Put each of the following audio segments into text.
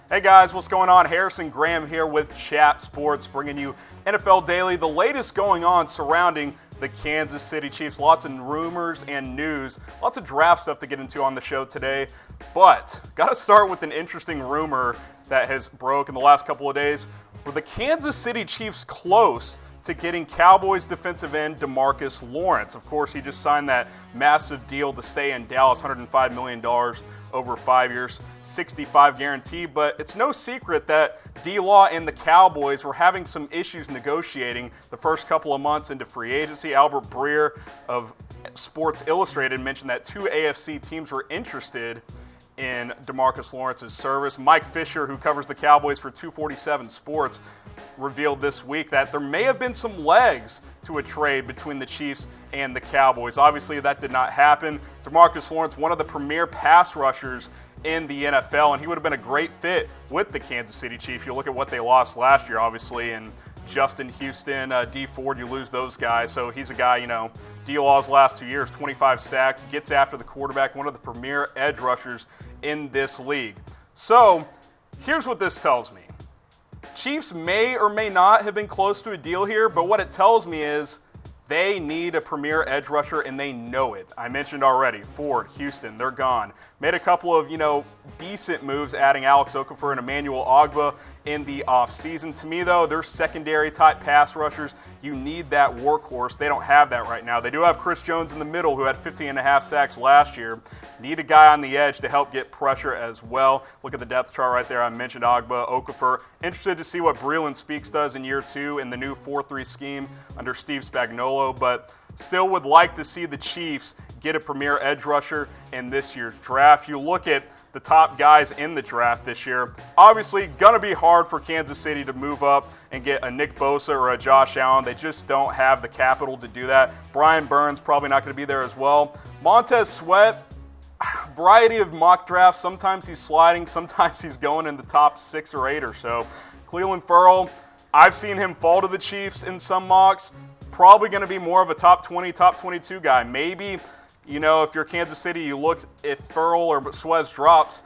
Hey guys, what's going on? Harrison Graham here with Chat Sports, bringing you NFL Daily, the latest going on surrounding the Kansas City Chiefs. Lots of rumors and news, lots of draft stuff to get into on the show today. But got to start with an interesting rumor that has broke in the last couple of days. Were the Kansas City Chiefs close to getting Cowboys defensive end Demarcus Lawrence? Of course, he just signed that massive deal to stay in Dallas, $105 million over 5 years, 65 guarantee. But it's no secret that D-Law and the Cowboys were having some issues negotiating the first couple of months into free agency. Albert Breer of Sports Illustrated mentioned that 2 AFC teams were interested in Demarcus Lawrence's service. Mike Fisher, who covers the Cowboys for 247 Sports, revealed this week that there may have been some legs to a trade between the Chiefs and the Cowboys. Obviously, that did not happen. Demarcus Lawrence, one of the premier pass rushers in the NFL, and he would have been a great fit with the Kansas City Chiefs. You look at what they lost last year, obviously, and Justin Houston, D Ford, you lose those guys. So he's a guy, D-Law's last 2 years, 25 sacks, gets after the quarterback, one of the premier edge rushers in this league. So here's what this tells me. Chiefs may or may not have been close to a deal here, but what it tells me is they need a premier edge rusher, and they know it. I mentioned already, Ford, Houston, they're gone. Made a couple of, decent moves, adding Alex Okafor and Emmanuel Ogbah in the offseason. To me, though, they're secondary-type pass rushers. You need that workhorse. They don't have that right now. They do have Chris Jones in the middle, who had 15.5 sacks last year. Need a guy on the edge to help get pressure as well. Look at the depth chart right there. I mentioned Ogbah, Okafor. Interested to see what Breland Speaks does in year 2 in the new 4-3 scheme under Steve Spagnuolo, but still would like to see the Chiefs get a premier edge rusher in this year's draft. You look at the top guys in the draft this year, obviously going to be hard for Kansas City to move up and get a Nick Bosa or a Josh Allen. They just don't have the capital to do that. Brian Burns probably not going to be there as well. Montez Sweat, variety of mock drafts. Sometimes he's sliding, sometimes he's going in the top 6 or 8 or so. Cleveland Ferrell, I've seen him fall to the Chiefs in some mocks. Probably going to be more of a top 20, top 22 guy. Maybe, if you're Kansas City, you look if Ferrell or Sweat drops.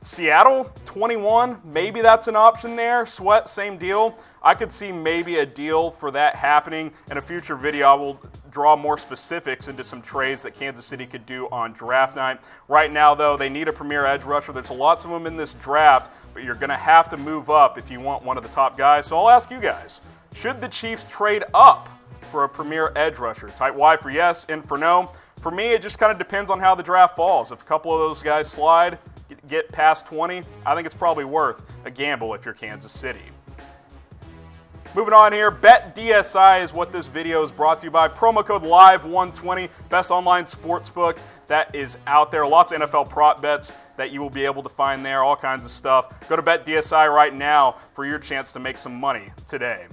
Seattle, 21, maybe that's an option there. Sweat, same deal. I could see maybe a deal for that happening. In a future video, I will draw more specifics into some trades that Kansas City could do on draft night. Right now, though, they need a premier edge rusher. There's lots of them in this draft, but you're going to have to move up if you want one of the top guys. So I'll ask you guys, should the Chiefs trade up for a premier edge rusher? Type Y for yes, N for no. For me, it just kind of depends on how the draft falls. If a couple of those guys slide, get past 20, I think it's probably worth a gamble if you're Kansas City. Moving on here, BetDSI is what this video is brought to you by. Promo code LIVE120, best online sportsbook that is out there. Lots of NFL prop bets that you will be able to find there, all kinds of stuff. Go to BetDSI right now for your chance to make some money today.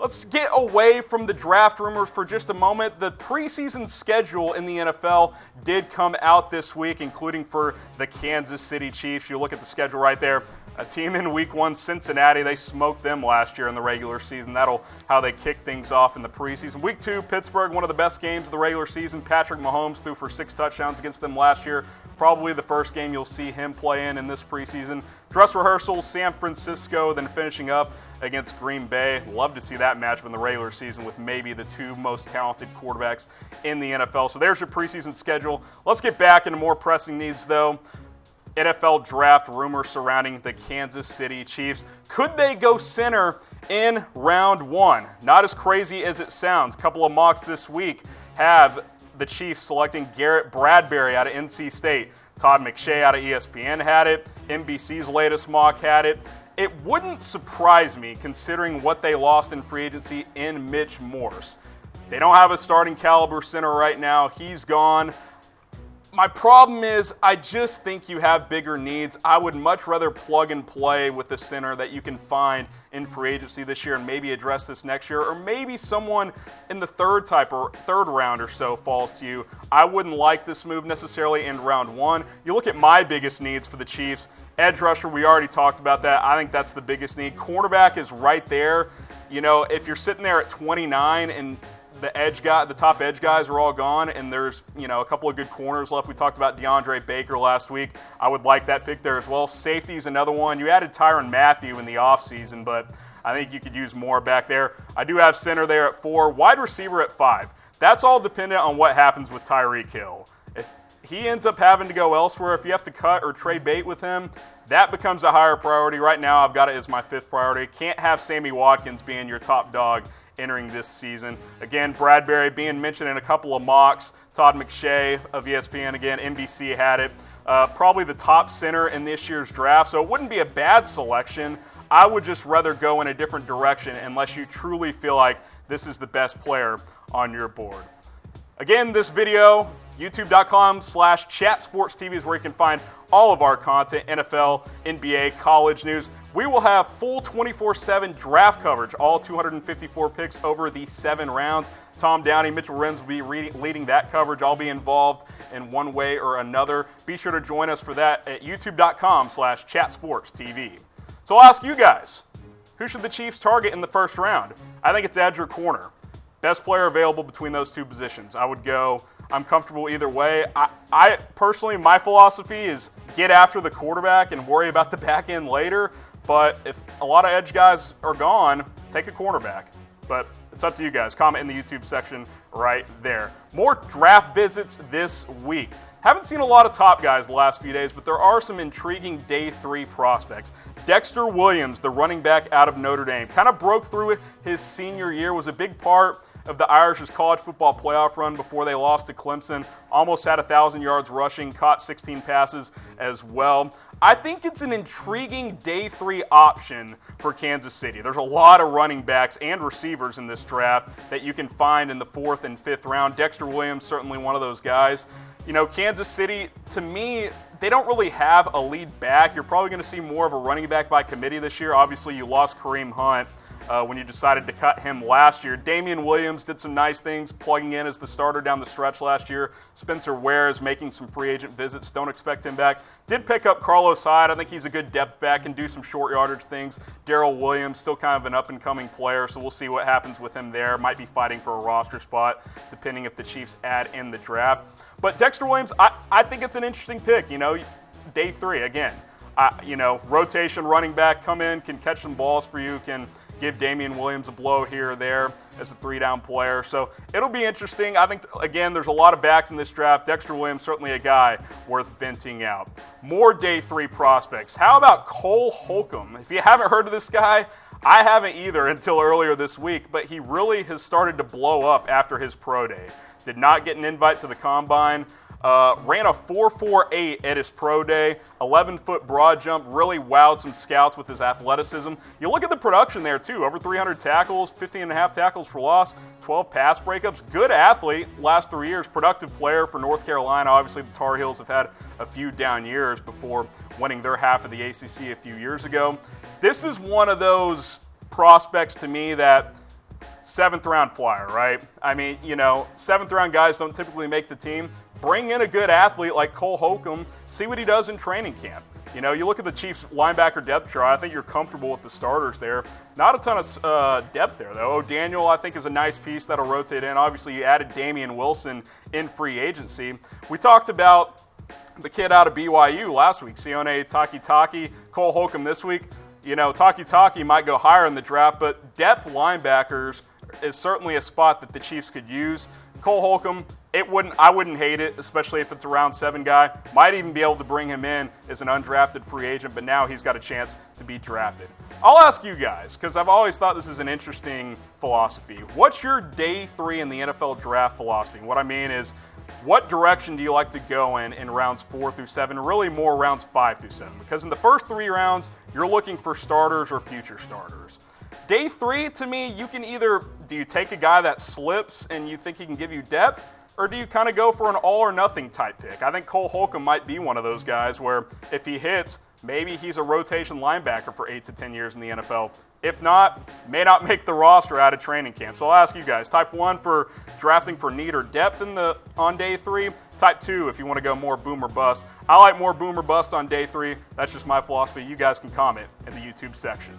Let's get away from the draft rumors for just a moment. The preseason schedule in the NFL did come out this week, including for the Kansas City Chiefs. You look at the schedule right there. A team in Week 1, Cincinnati, they smoked them last year in the regular season. That'll how they kick things off in the preseason. Week 2, Pittsburgh, one of the best games of the regular season. Patrick Mahomes threw for 6 touchdowns against them last year. Probably the first game you'll see him play in this preseason. Dress rehearsal, San Francisco, then finishing up against Green Bay. Love to see that matchup in the regular season with maybe the 2 most talented quarterbacks in the NFL. So there's your preseason schedule. Let's get back into more pressing needs, though. NFL draft rumors surrounding the Kansas City Chiefs. Could they go center in round 1? Not as crazy as it sounds. A couple of mocks this week have the Chiefs selecting Garrett Bradbury out of NC State. Todd McShay out of ESPN had it. NBC's latest mock had it. It wouldn't surprise me considering what they lost in free agency in Mitch Morse. They don't have a starting caliber center right now. He's gone. My problem is I just think you have bigger needs. I would much rather plug and play with the center that you can find in free agency this year and maybe address this next year, or maybe someone in the third round or so falls to you. I wouldn't like this move necessarily in round 1. You look at my biggest needs for the Chiefs. Edge rusher, we already talked about that. I think that's the biggest need. Cornerback is right there. If you're sitting there at 29 and the top edge guys are all gone, and there's a couple of good corners left. We talked about DeAndre Baker last week. I would like that pick there as well. Safety is another one. You added Tyrann Mathieu in the offseason, but I think you could use more back there. I do have center there at 4, wide receiver at 5. That's all dependent on what happens with Tyreek Hill. If he ends up having to go elsewhere, if you have to cut or trade bait with him, that becomes a higher priority. Right now, I've got it as my 5th priority. Can't have Sammy Watkins being your top dog entering this season. Again, Bradbury being mentioned in a couple of mocks. Todd McShay of ESPN, again, NBC had it. Probably the top center in this year's draft, so it wouldn't be a bad selection. I would just rather go in a different direction unless you truly feel like this is the best player on your board. Again, this video, youtube.com/chatsportstv is where you can find all of our content, NFL, NBA, college news. We will have full 24/7 draft coverage, all 254 picks over the 7 rounds. Tom Downey, Mitchell Renz will be leading that coverage. I'll be involved in one way or another. Be sure to join us for that at youtube.com/chatsportstv. So I'll ask you guys, who should the Chiefs target in the first round? I think it's edge or corner. Best player available between those 2 positions. I'm comfortable either way. I personally, my philosophy is get after the quarterback and worry about the back end later. But if a lot of edge guys are gone, take a cornerback. But it's up to you guys. Comment in the YouTube section right there. More draft visits this week. Haven't seen a lot of top guys the last few days, but there are some intriguing day 3 prospects. Dexter Williams, the running back out of Notre Dame, kind of broke through his senior year, was a big part of the Irish's college football playoff run before they lost to Clemson. Almost had 1,000 yards rushing, caught 16 passes as well. I think it's an intriguing day 3 option for Kansas City. There's a lot of running backs and receivers in this draft that you can find in the 4th and 5th round. Dexter Williams, certainly one of those guys. Kansas City, to me, they don't really have a lead back. You're probably going to see more of a running back by committee this year. Obviously, you lost Kareem Hunt when you decided to cut him last year. Damian Williams did some nice things, plugging in as the starter down the stretch last year. Spencer Ware is making some free agent visits. Don't expect him back. Did pick up Carlos Hyde. I think he's a good depth back and do some short yardage things. Darrell Williams, still kind of an up-and-coming player, so we'll see what happens with him there. Might be fighting for a roster spot, depending if the Chiefs add in the draft. But Dexter Williams, I think it's an interesting pick. Day 3, again. Rotation running back, come in, can catch some balls for you, can give Damian Williams a blow here or there as a 3-down player. So it'll be interesting. I think, again, there's a lot of backs in this draft. Dexter Williams, certainly a guy worth venting out. More day 3 prospects. How about Cole Holcomb? If you haven't heard of this guy, I haven't either until earlier this week, but he really has started to blow up after his pro day. Did not get an invite to the combine. Ran a 4.48 at his pro day, 11-foot broad jump, really wowed some scouts with his athleticism. You look at the production there too, over 300 tackles, 15.5 tackles for loss, 12 pass breakups. Good athlete, last 3 years, productive player for North Carolina. Obviously the Tar Heels have had a few down years before winning their half of the ACC a few years ago. This is one of those prospects to me that 7th round flyer, right? 7th round guys don't typically make the team. Bring in a good athlete like Cole Holcomb, see what he does in training camp. You look at the Chiefs linebacker depth chart, I think you're comfortable with the starters there. Not a ton of depth there, though. O'Daniel, I think, is a nice piece that'll rotate in. Obviously, you added Damian Wilson in free agency. We talked about the kid out of BYU last week, Sione Takitaki, Cole Holcomb this week. Takitaki might go higher in the draft, but depth linebackers is certainly a spot that the Chiefs could use. Cole Holcomb, I wouldn't hate it, especially if it's a round 7 guy. Might even be able to bring him in as an undrafted free agent, but now he's got a chance to be drafted. I'll ask you guys, because I've always thought this is an interesting philosophy. What's your day 3 in the NFL draft philosophy? What I mean is, what direction do you like to go in rounds 4 through 7, really more rounds 5 through 7? Because in the first 3 rounds, you're looking for starters or future starters. Day 3, to me, do you take a guy that slips and you think he can give you depth, or do you kind of go for an all or nothing type pick? I think Cole Holcomb might be one of those guys where if he hits, maybe he's a rotation linebacker for 8 to 10 years in the NFL. If not, may not make the roster out of training camp. So I'll ask you guys, type 1 for drafting for need or depth on day 3. Type 2 if you want to go more boom or bust. I like more boom or bust on day 3. That's just my philosophy. You guys can comment in the YouTube section.